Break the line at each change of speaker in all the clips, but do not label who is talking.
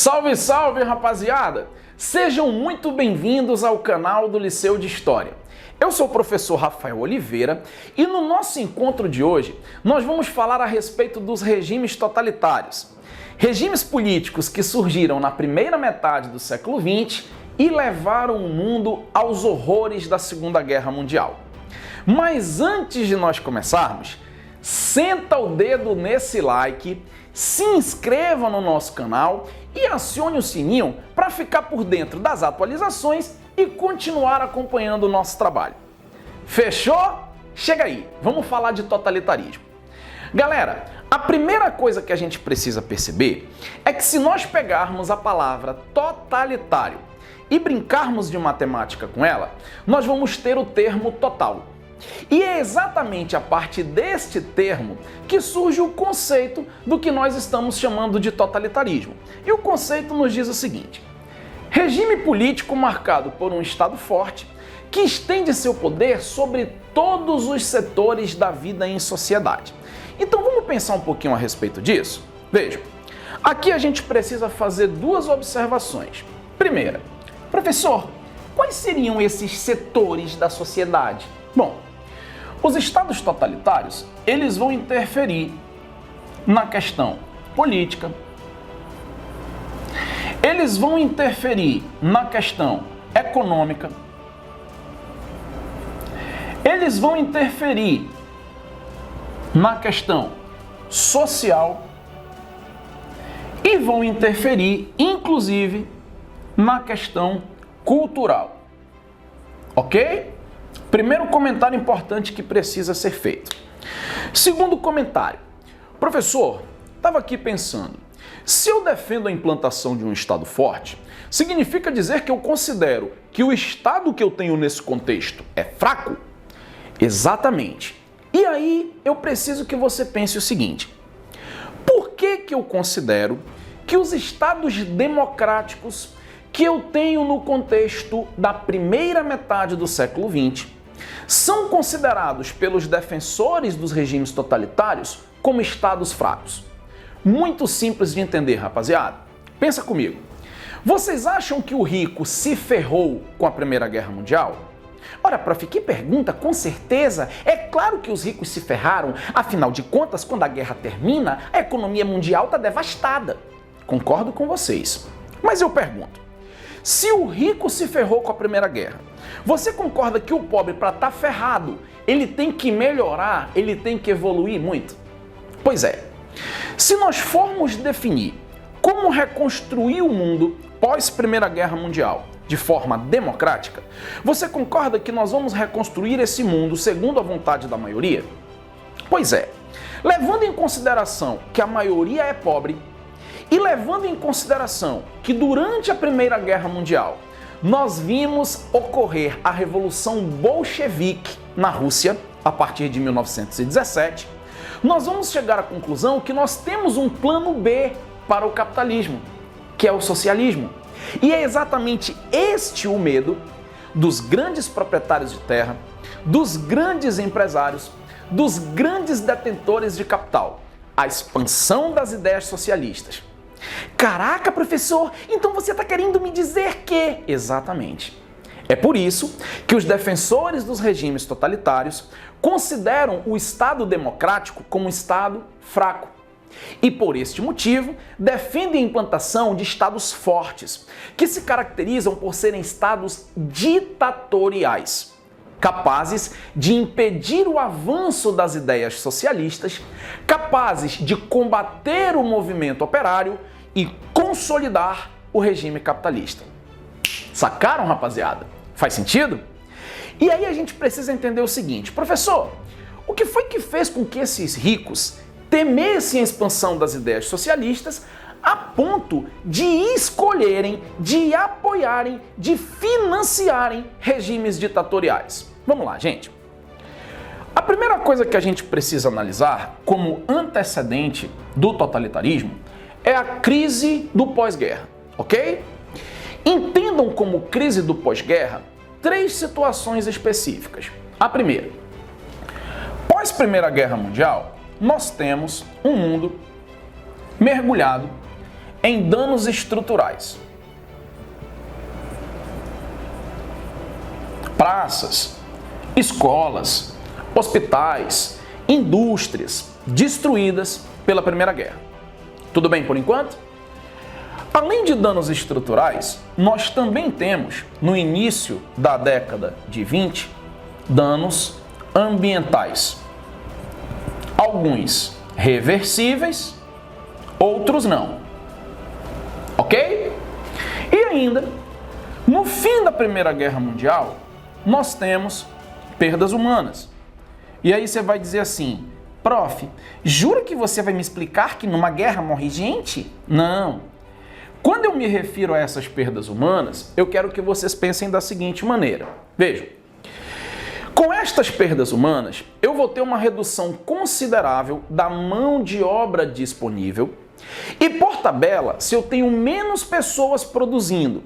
Salve, salve, rapaziada! Sejam muito bem-vindos ao canal do Liceu de História. Eu sou o professor Rafael Oliveira e no nosso encontro de hoje nós vamos falar a respeito dos regimes totalitários. Regimes políticos que surgiram na primeira metade do século XX e levaram o mundo aos horrores da Segunda Guerra Mundial. Mas antes de nós começarmos, senta o dedo nesse like, se inscreva no nosso canal e acione o sininho para ficar por dentro das atualizações e continuar acompanhando o nosso trabalho. Fechou? Chega aí, vamos falar de totalitarismo. Galera, a primeira coisa que a gente precisa perceber é que se nós pegarmos a palavra totalitário e brincarmos de matemática com ela, nós vamos ter o termo total. E é exatamente a partir deste termo que surge o conceito do que nós estamos chamando de totalitarismo. E o conceito nos diz o seguinte: regime político marcado por um Estado forte que estende seu poder sobre todos os setores da vida em sociedade. Então vamos pensar um pouquinho a respeito disso? Vejam, aqui a gente precisa fazer duas observações. Primeira, professor, quais seriam esses setores da sociedade? Bom, os estados totalitários, eles vão interferir na questão política, eles vão interferir na questão econômica, eles vão interferir na questão social e vão interferir, inclusive, na questão cultural. Ok? Primeiro comentário importante que precisa ser feito. Segundo comentário. Professor, estava aqui pensando, se eu defendo a implantação de um Estado forte, significa dizer que eu considero que o Estado que eu tenho nesse contexto é fraco? Exatamente. E aí eu preciso que você pense o seguinte: por que eu considero que os Estados democráticos que eu tenho no contexto da primeira metade do século XX são considerados pelos defensores dos regimes totalitários como estados fracos? Muito simples de entender, rapaziada. Pensa comigo. Vocês acham que o rico se ferrou com a Primeira Guerra Mundial? Ora, prof, que pergunta, com certeza. É claro que os ricos se ferraram. Afinal de contas, quando a guerra termina, a economia mundial está devastada. Concordo com vocês. Mas eu pergunto, se o rico se ferrou com a Primeira Guerra, você concorda que o pobre, para estar ferrado, ele tem que melhorar, ele tem que evoluir muito? Pois é. Se nós formos definir como reconstruir o mundo pós Primeira Guerra Mundial de forma democrática, você concorda que nós vamos reconstruir esse mundo segundo a vontade da maioria? Pois é. Levando em consideração que a maioria é pobre, e levando em consideração que durante a Primeira Guerra Mundial nós vimos ocorrer a Revolução Bolchevique na Rússia, a partir de 1917, nós vamos chegar à conclusão que nós temos um plano B para o capitalismo, que é o socialismo. E é exatamente este o medo dos grandes proprietários de terra, dos grandes empresários, dos grandes detentores de capital, a expansão das ideias socialistas. Caraca, professor, então você está querendo me dizer que... Exatamente. É por isso que os defensores dos regimes totalitários consideram o Estado democrático como um Estado fraco. E por este motivo, defendem a implantação de Estados fortes, que se caracterizam por serem Estados ditatoriais, capazes de impedir o avanço das ideias socialistas, capazes de combater o movimento operário e consolidar o regime capitalista. Sacaram, rapaziada? Faz sentido? E aí a gente precisa entender o seguinte: professor, o que foi que fez com que esses ricos temessem a expansão das ideias socialistas a ponto de escolherem, de apoiarem, de financiarem regimes ditatoriais? Vamos lá, gente. A primeira coisa que a gente precisa analisar como antecedente do totalitarismo é a crise do pós-guerra, ok? Entendam como crise do pós-guerra três situações específicas. A primeira, pós-Primeira Guerra Mundial, nós temos um mundo mergulhado em danos estruturais. Praças, escolas, hospitais, indústrias destruídas pela Primeira Guerra. Tudo bem por enquanto? Além de danos estruturais, nós também temos, no início da década de 20, danos ambientais. Alguns reversíveis, outros não. Ok? E ainda, no fim da Primeira Guerra Mundial, nós temos perdas humanas. E aí você vai dizer assim, prof, jura que você vai me explicar que numa guerra morre gente? Não. Quando eu me refiro a essas perdas humanas, eu quero que vocês pensem da seguinte maneira. Vejam, com estas perdas humanas, eu vou ter uma redução considerável da mão de obra disponível e, por tabela, se eu tenho menos pessoas produzindo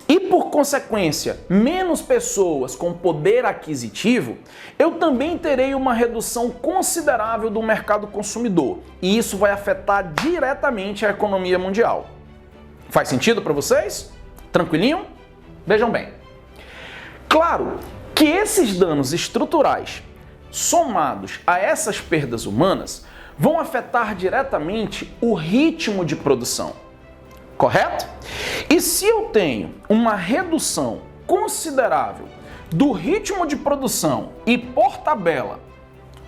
e, por consequência, menos pessoas com poder aquisitivo, eu também terei uma redução considerável do mercado consumidor e isso vai afetar diretamente a economia mundial. Faz sentido para vocês? Tranquilinho? Vejam bem. Claro que esses danos estruturais, somados a essas perdas humanas, vão afetar diretamente o ritmo de produção. Correto? E se eu tenho uma redução considerável do ritmo de produção e, por tabela,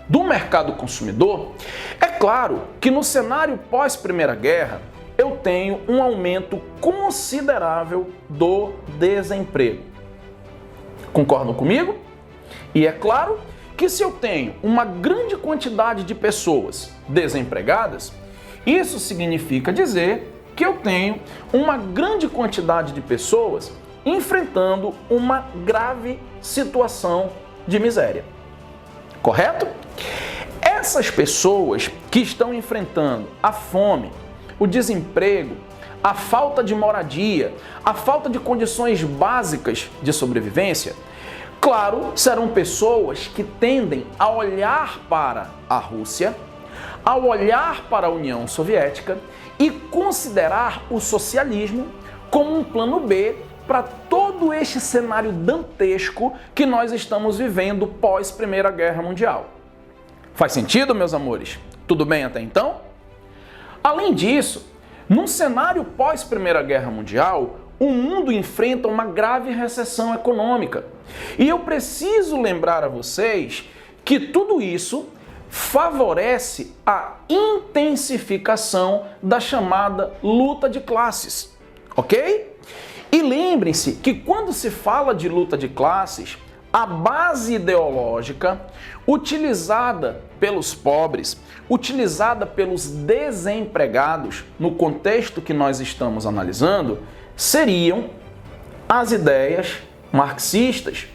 do mercado consumidor, é claro que no cenário pós-Primeira Guerra, eu tenho um aumento considerável do desemprego. Concordam comigo? E é claro que se eu tenho uma grande quantidade de pessoas desempregadas, isso significa dizer que eu tenho uma grande quantidade de pessoas enfrentando uma grave situação de miséria. Correto? Essas pessoas que estão enfrentando a fome, o desemprego, a falta de moradia, a falta de condições básicas de sobrevivência, claro, serão pessoas que tendem a olhar para a Rússia, a olhar para a União Soviética e considerar o socialismo como um plano B para todo este cenário dantesco que nós estamos vivendo pós Primeira Guerra Mundial. Faz sentido, meus amores? Tudo bem até então? Além disso, num cenário pós-Primeira Guerra Mundial, o mundo enfrenta uma grave recessão econômica. E eu preciso lembrar a vocês que tudo isso favorece a intensificação da chamada luta de classes, ok? E lembrem-se que quando se fala de luta de classes, a base ideológica utilizada pelos pobres, utilizada pelos desempregados, no contexto que nós estamos analisando, seriam as ideias marxistas,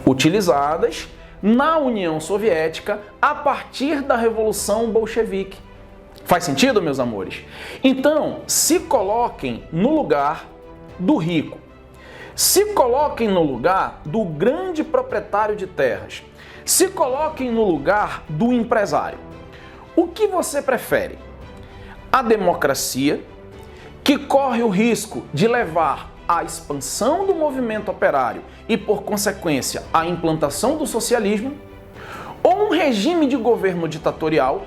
utilizadas na União Soviética a partir da Revolução Bolchevique. Faz sentido, meus amores? Então, se coloquem no lugar do rico. Se coloquem no lugar do grande proprietário de terras. Se coloquem no lugar do empresário. O que você prefere? A democracia, que corre o risco de levar à expansão do movimento operário e, por consequência, à implantação do socialismo, ou um regime de governo ditatorial,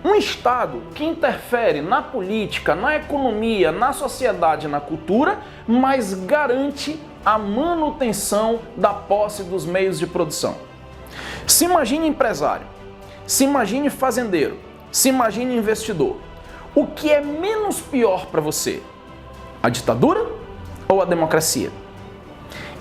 um Estado que interfere na política, na economia, na sociedade e na cultura, mas garante a manutenção da posse dos meios de produção. Se imagine empresário, se imagine fazendeiro, se imagine investidor. O que é menos pior para você? A ditadura ou a democracia?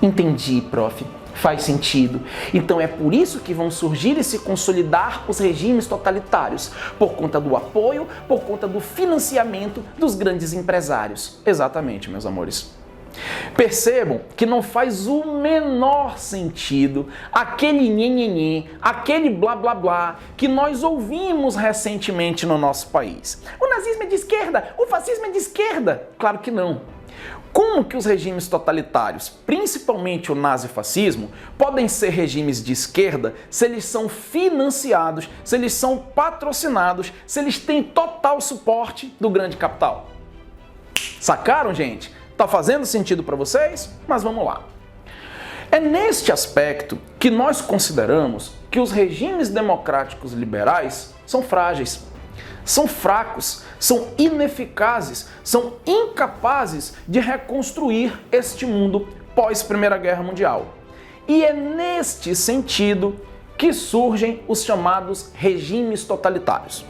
Entendi, prof. Faz sentido. Então é por isso que vão surgir e se consolidar os regimes totalitários, por conta do apoio, por conta do financiamento dos grandes empresários. Exatamente, meus amores. Percebam que não faz o menor sentido aquele nhenhenhê, aquele blá blá blá que nós ouvimos recentemente no nosso país. O nazismo é de esquerda, o fascismo é de esquerda. Claro que não. Como que os regimes totalitários, principalmente o nazifascismo, podem ser regimes de esquerda se eles são financiados, se eles são patrocinados, se eles têm total suporte do grande capital? Sacaram, gente? Tá fazendo sentido para vocês? Mas vamos lá. É neste aspecto que nós consideramos que os regimes democráticos liberais são frágeis, são fracos, são ineficazes, são incapazes de reconstruir este mundo pós-Primeira Guerra Mundial. E é neste sentido que surgem os chamados regimes totalitários.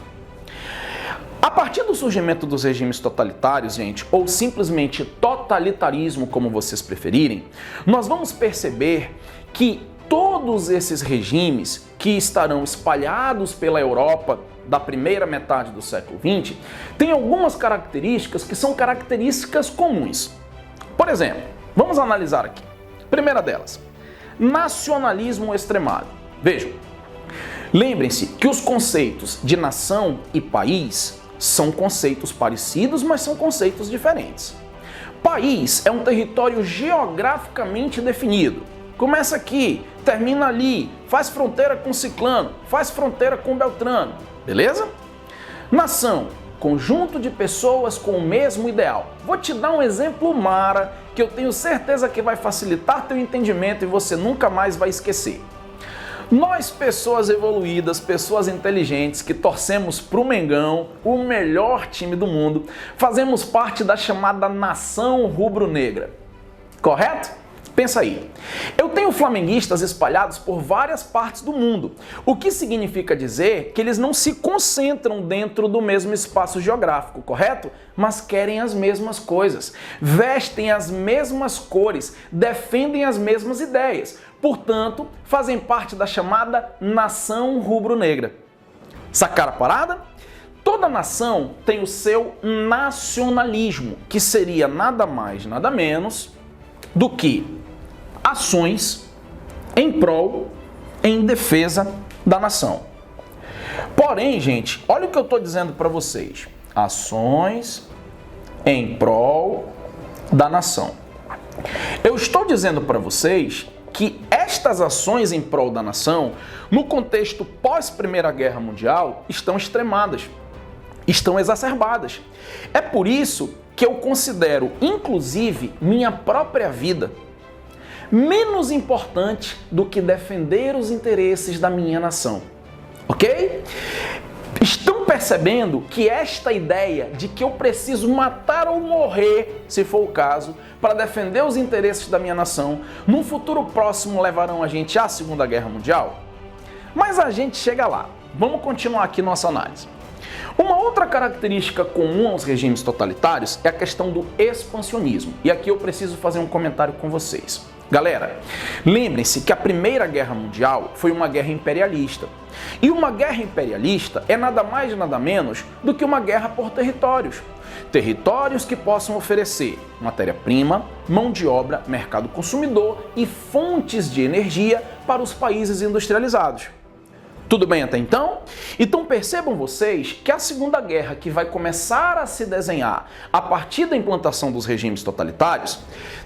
A partir do surgimento dos regimes totalitários, gente, ou simplesmente totalitarismo, como vocês preferirem, nós vamos perceber que todos esses regimes que estarão espalhados pela Europa da primeira metade do século XX têm algumas características que são características comuns. Por exemplo, vamos analisar aqui. Primeira delas, nacionalismo extremado. Vejam, lembrem-se que os conceitos de nação e país são conceitos parecidos, mas são conceitos diferentes. País é um território geograficamente definido. Começa aqui, termina ali, faz fronteira com ciclano, faz fronteira com beltrano, beleza? Nação, conjunto de pessoas com o mesmo ideal. Vou te dar um exemplo mara que eu tenho certeza que vai facilitar teu entendimento e você nunca mais vai esquecer. Nós, pessoas evoluídas, pessoas inteligentes, que torcemos pro Mengão, o melhor time do mundo, fazemos parte da chamada nação rubro-negra. Correto? Pensa aí. Eu tenho flamenguistas espalhados por várias partes do mundo, o que significa dizer que eles não se concentram dentro do mesmo espaço geográfico, correto? Mas querem as mesmas coisas, vestem as mesmas cores, defendem as mesmas ideias. Portanto, fazem parte da chamada nação rubro-negra. Sacaram a parada? Toda nação tem o seu nacionalismo, que seria nada mais, nada menos do que ações em prol, em defesa da nação. Porém, gente, olha o que eu estou dizendo para vocês. Ações em prol da nação. Eu estou dizendo para vocês que estas ações em prol da nação, no contexto pós-Primeira Guerra Mundial, estão extremadas, estão exacerbadas. É por isso que eu considero, inclusive, minha própria vida menos importante do que defender os interesses da minha nação, ok? Estão percebendo que esta ideia de que eu preciso matar ou morrer, se for o caso, para defender os interesses da minha nação, num futuro próximo levarão a gente à Segunda Guerra Mundial? Mas a gente chega lá. Vamos continuar aqui nossa análise. Uma outra característica comum aos regimes totalitários é a questão do expansionismo. E aqui eu preciso fazer um comentário com vocês. Galera, lembrem-se que a Primeira Guerra Mundial foi uma guerra imperialista. E uma guerra imperialista é nada mais e nada menos do que uma guerra por territórios. Territórios que possam oferecer matéria-prima, mão de obra, mercado consumidor e fontes de energia para os países industrializados. Tudo bem até então? Então percebam vocês que a Segunda Guerra, que vai começar a se desenhar a partir da implantação dos regimes totalitários,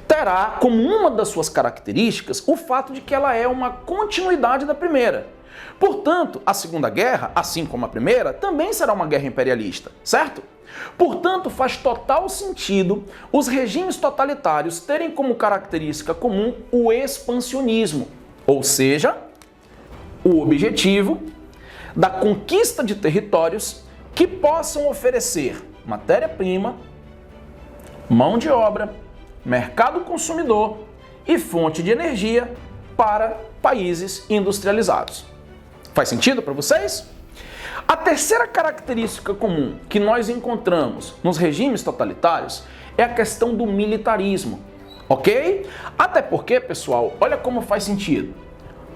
terá como uma das suas características o fato de que ela é uma continuidade da primeira. Portanto, a Segunda Guerra, assim como a primeira, também será uma guerra imperialista, certo? Portanto, faz total sentido os regimes totalitários terem como característica comum o expansionismo, ou seja, o objetivo da conquista de territórios que possam oferecer matéria-prima, mão de obra, mercado consumidor e fonte de energia para países industrializados. Faz sentido para vocês? A terceira característica comum que nós encontramos nos regimes totalitários é a questão do militarismo, ok? Até porque, pessoal, olha como faz sentido.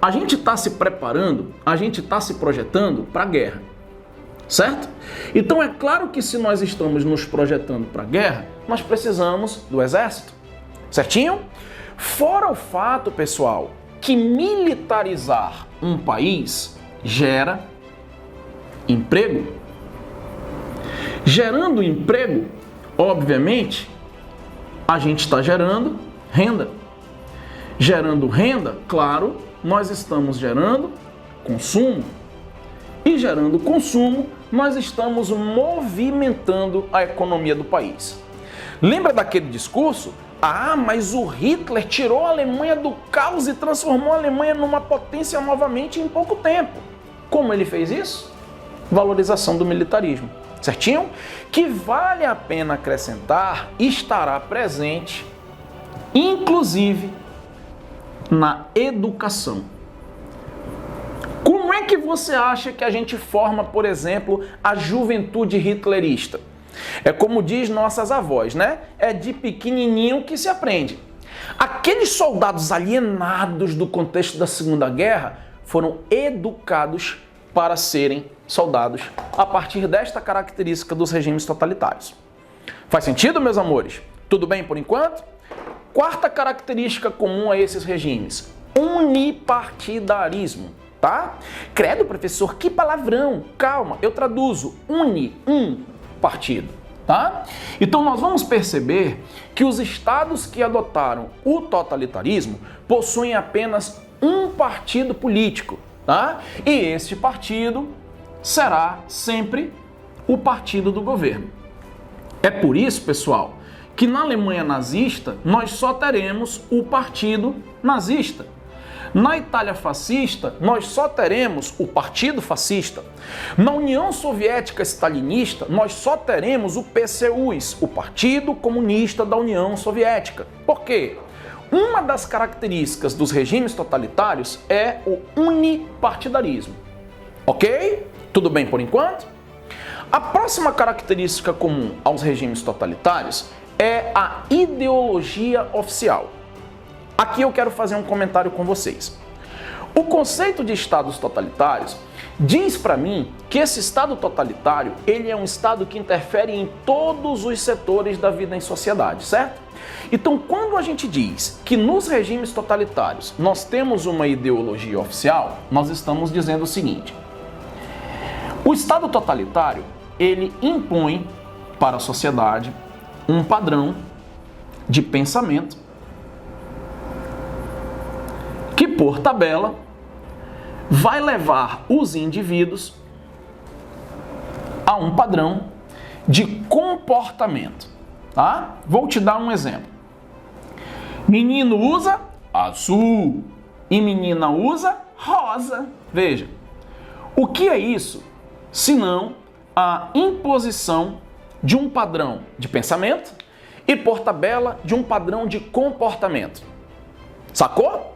A gente está se preparando, a gente está se projetando para a guerra, certo? Então é claro que se nós estamos nos projetando para a guerra, nós precisamos do exército, certinho? Fora o fato, pessoal, que militarizar um país gera emprego. Gerando emprego, obviamente, a gente está gerando renda. Gerando renda, claro, nós estamos gerando consumo. E gerando consumo, nós estamos movimentando a economia do país. Lembra daquele discurso? Ah, mas o Hitler tirou a Alemanha do caos e transformou a Alemanha numa potência novamente em pouco tempo. Como ele fez isso? Valorização do militarismo, certinho? Que vale a pena acrescentar, estará presente, inclusive, na educação. Como é que você acha que a gente forma, por exemplo, a juventude hitlerista? É como diz nossas avós, né? É de pequenininho que se aprende. Aqueles soldados alienados do contexto da Segunda Guerra foram educados para serem soldados a partir desta característica dos regimes totalitários. Faz sentido, meus amores? Tudo bem por enquanto? Quarta característica comum a esses regimes: unipartidarismo, tá? Credo, professor, que palavrão! Calma, eu traduzo. Partido, tá? Então nós vamos perceber que os estados que adotaram o totalitarismo possuem apenas um partido político, tá? E este partido será sempre o partido do governo. É por isso, pessoal, que na Alemanha nazista nós só teremos o partido nazista. Na Itália fascista, nós só teremos o Partido Fascista. Na União Soviética Stalinista, nós só teremos o PCUs, o Partido Comunista da União Soviética. Por quê? Uma das características dos regimes totalitários é o unipartidarismo. Ok? Tudo bem por enquanto? A próxima característica comum aos regimes totalitários é a ideologia oficial. Aqui eu quero fazer um comentário com vocês. O conceito de estados totalitários diz para mim que esse estado totalitário, ele é um estado que interfere em todos os setores da vida em sociedade, certo? Então, quando a gente diz que nos regimes totalitários nós temos uma ideologia oficial, nós estamos dizendo o seguinte: o estado totalitário, ele impõe para a sociedade um padrão de pensamento que, por tabela, vai levar os indivíduos a um padrão de comportamento, tá? Vou te dar um exemplo. Menino usa azul e menina usa rosa. Veja, o que é isso senão a imposição de um padrão de pensamento e, por tabela, de um padrão de comportamento. Sacou?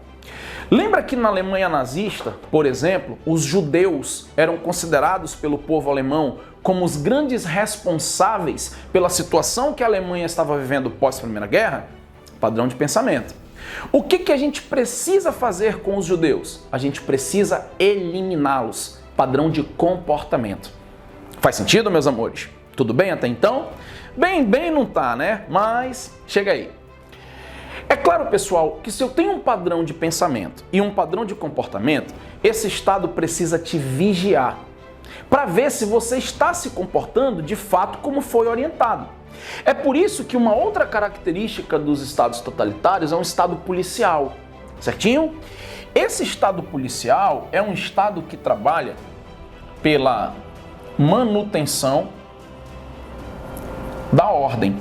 Lembra que na Alemanha nazista, por exemplo, os judeus eram considerados pelo povo alemão como os grandes responsáveis pela situação que a Alemanha estava vivendo pós-Primeira Guerra? Padrão de pensamento. O que a gente precisa fazer com os judeus? A gente precisa eliminá-los. Padrão de comportamento. Faz sentido, meus amores? Tudo bem até então? Bem não tá, né? Mas chega aí. É claro, pessoal, que se eu tenho um padrão de pensamento e um padrão de comportamento, esse estado precisa te vigiar para ver se você está se comportando de fato como foi orientado. É por isso que uma outra característica dos estados totalitários é um estado policial, certinho? Esse estado policial é um estado que trabalha pela manutenção da ordem.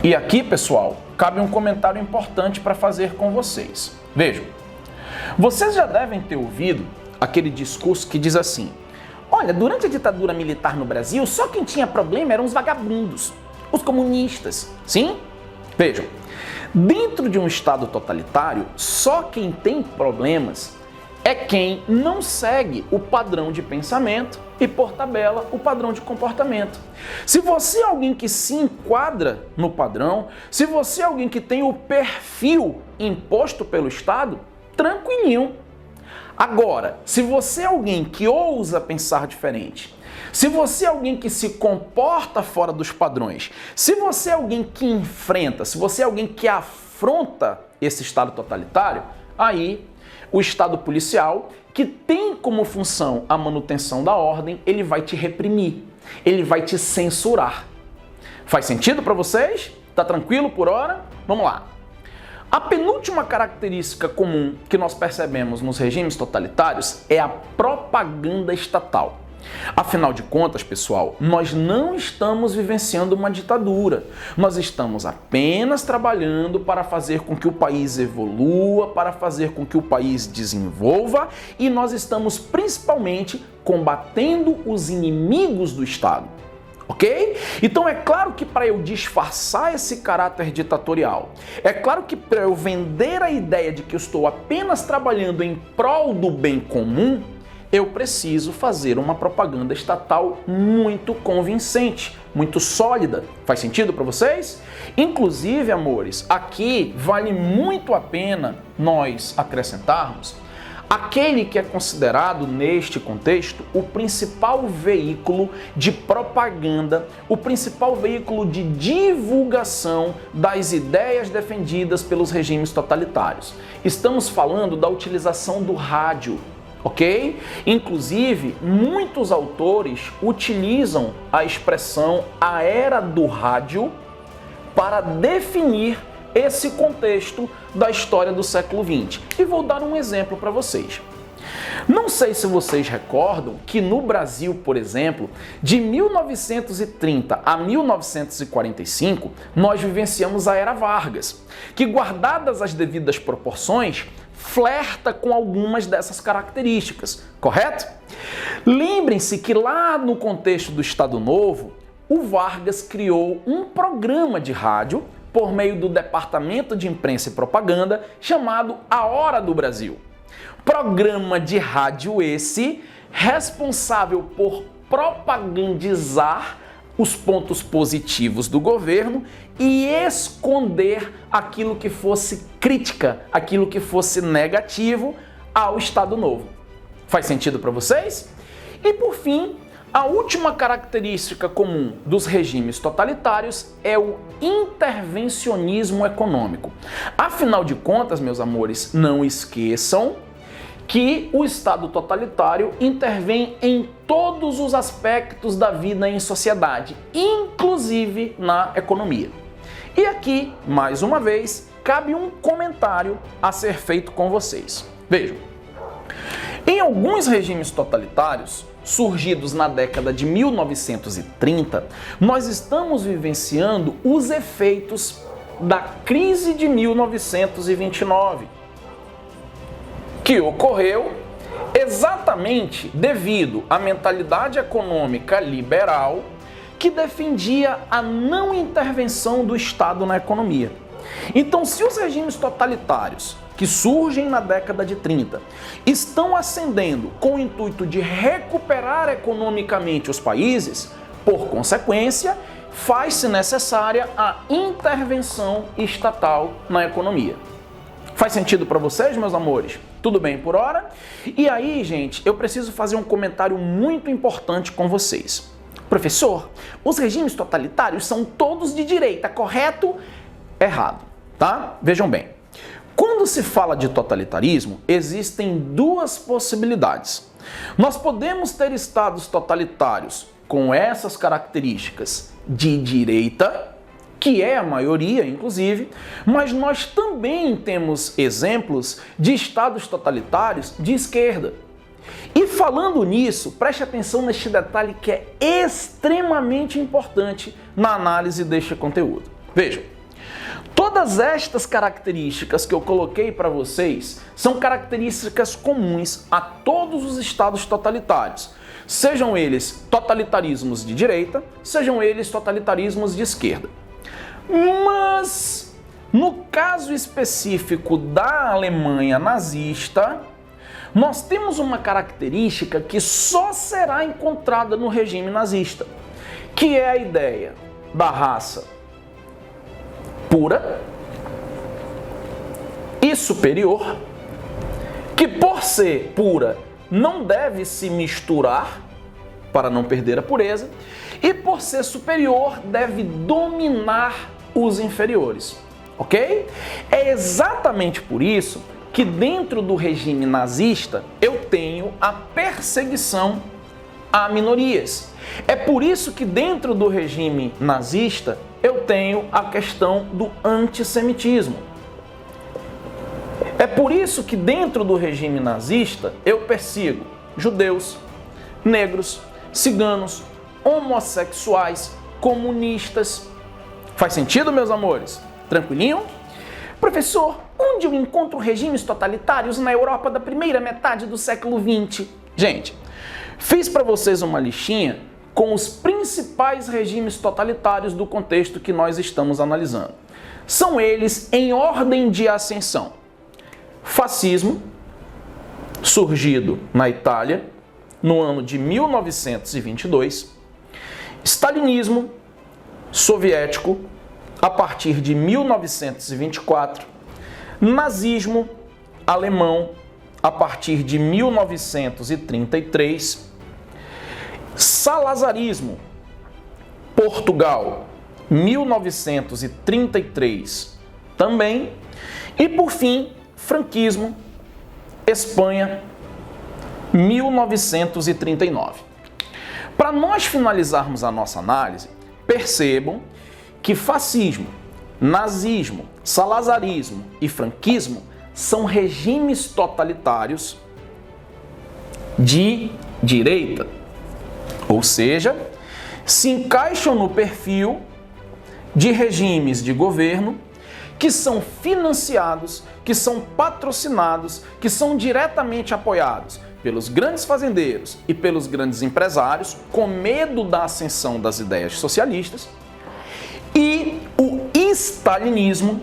E aqui, pessoal, cabe um comentário importante para fazer com vocês. Vejam, vocês já devem ter ouvido aquele discurso que diz assim: olha, durante a ditadura militar no Brasil, só quem tinha problema eram os vagabundos, os comunistas. Sim? Vejam, dentro de um estado totalitário, só quem tem problemas é quem não segue o padrão de pensamento e, por tabela, o padrão de comportamento. Se você é alguém que se enquadra no padrão, se você é alguém que tem o perfil imposto pelo Estado, tranquilinho. Agora, se você é alguém que ousa pensar diferente, se você é alguém que se comporta fora dos padrões, se você é alguém que enfrenta, se você é alguém que afronta esse Estado totalitário, aí o Estado policial, que tem como função a manutenção da ordem, ele vai te reprimir, ele vai te censurar. Faz sentido para vocês? Tá tranquilo por hora? Vamos lá. A penúltima característica comum que nós percebemos nos regimes totalitários é a propaganda estatal. Afinal de contas, pessoal, nós não estamos vivenciando uma ditadura. Nós estamos apenas trabalhando para fazer com que o país evolua, para fazer com que o país desenvolva, e nós estamos principalmente combatendo os inimigos do Estado. Ok? Então é claro que para eu disfarçar esse caráter ditatorial, é claro que para eu vender a ideia de que eu estou apenas trabalhando em prol do bem comum, eu preciso fazer uma propaganda estatal muito convincente, muito sólida. Faz sentido para vocês? Inclusive, amores, aqui vale muito a pena nós acrescentarmos aquele que é considerado, neste contexto, o principal veículo de propaganda, o principal veículo de divulgação das ideias defendidas pelos regimes totalitários. Estamos falando da utilização do rádio, ok? Inclusive, muitos autores utilizam a expressão "a era do rádio" para definir esse contexto da história do século XX. E vou dar um exemplo para vocês. Não sei se vocês recordam que no Brasil, por exemplo, de 1930 a 1945, nós vivenciamos a Era Vargas, que, guardadas as devidas proporções, flerta com algumas dessas características, correto? Lembrem-se que lá no contexto do Estado Novo, o Vargas criou um programa de rádio por meio do Departamento de Imprensa e Propaganda, chamado A Hora do Brasil. Programa de rádio esse responsável por propagandizar os pontos positivos do governo e esconder aquilo que fosse crítica, aquilo que fosse negativo ao Estado Novo. Faz sentido para vocês? E por fim, a última característica comum dos regimes totalitários é o intervencionismo econômico. Afinal de contas, meus amores, não esqueçam que o Estado totalitário intervém em todos os aspectos da vida em sociedade, inclusive na economia. E aqui, mais uma vez, cabe um comentário a ser feito com vocês. Vejam, em alguns regimes totalitários, surgidos na década de 1930, nós estamos vivenciando os efeitos da crise de 1929, que ocorreu exatamente devido à mentalidade econômica liberal que defendia a não intervenção do Estado na economia. Então, se os regimes totalitários que surgem na década de 30 estão ascendendo com o intuito de recuperar economicamente os países, por consequência, faz-se necessária a intervenção estatal na economia. Faz sentido para vocês, meus amores? Tudo bem por hora? E aí, gente, eu preciso fazer um comentário muito importante com vocês. Professor, os regimes totalitários são todos de direita, correto? Errado, tá? Vejam bem. Quando se fala de totalitarismo, existem duas possibilidades. Nós podemos ter estados totalitários com essas características de direita, que é a maioria, inclusive, mas nós também temos exemplos de estados totalitários de esquerda. E falando nisso, preste atenção neste detalhe que é extremamente importante na análise deste conteúdo. Vejam. Todas estas características que eu coloquei para vocês são características comuns a todos os estados totalitários, sejam eles totalitarismos de direita, sejam eles totalitarismos de esquerda. Mas, no caso específico da Alemanha nazista, nós temos uma característica que só será encontrada no regime nazista, que é a ideia da raça pura e superior, que por ser pura não deve se misturar para não perder a pureza, e por ser superior deve dominar os inferiores, ok? É exatamente por isso que dentro do regime nazista eu tenho a perseguição a minorias. É por isso que dentro do regime nazista eu tenho a questão do antissemitismo. É por isso que dentro do regime nazista eu persigo judeus, negros, ciganos, homossexuais, comunistas. Faz sentido, meus amores? Tranquilinho? Professor, onde eu encontro regimes totalitários na Europa da primeira metade do século XX? Gente, fiz para vocês uma listinha com os principais regimes totalitários do contexto que nós estamos analisando. São eles em ordem de ascensão. Fascismo, surgido na Itália no ano de 1922. Stalinismo, soviético, a partir de 1924. Nazismo, alemão, a partir de 1933. Salazarismo, Portugal, 1933 também. E, por fim, franquismo, Espanha, 1939. Para nós finalizarmos a nossa análise, percebam que fascismo, nazismo, salazarismo e franquismo são regimes totalitários de direita, ou seja, se encaixam no perfil de regimes de governo que são financiados, que são patrocinados, que são diretamente apoiados pelos grandes fazendeiros e pelos grandes empresários, com medo da ascensão das ideias socialistas, e o stalinismo,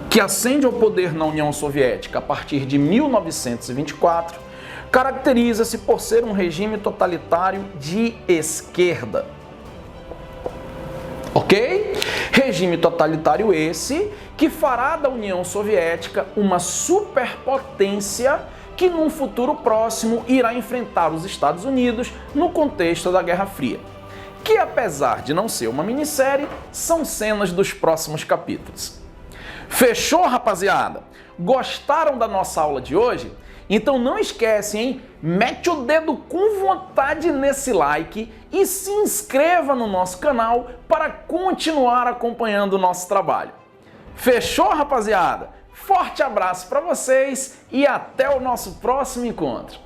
que ascende ao poder na União Soviética a partir de 1924, caracteriza-se por ser um regime totalitário de esquerda. Ok? Regime totalitário esse que fará da União Soviética uma superpotência que num futuro próximo irá enfrentar os Estados Unidos no contexto da Guerra Fria, que apesar de não ser uma minissérie, são cenas dos próximos capítulos. Fechou, rapaziada? Gostaram da nossa aula de hoje? Então não esquece, hein? Mete o dedo com vontade nesse like e se inscreva no nosso canal para continuar acompanhando o nosso trabalho. Fechou, rapaziada? Forte abraço para vocês e até o nosso próximo encontro.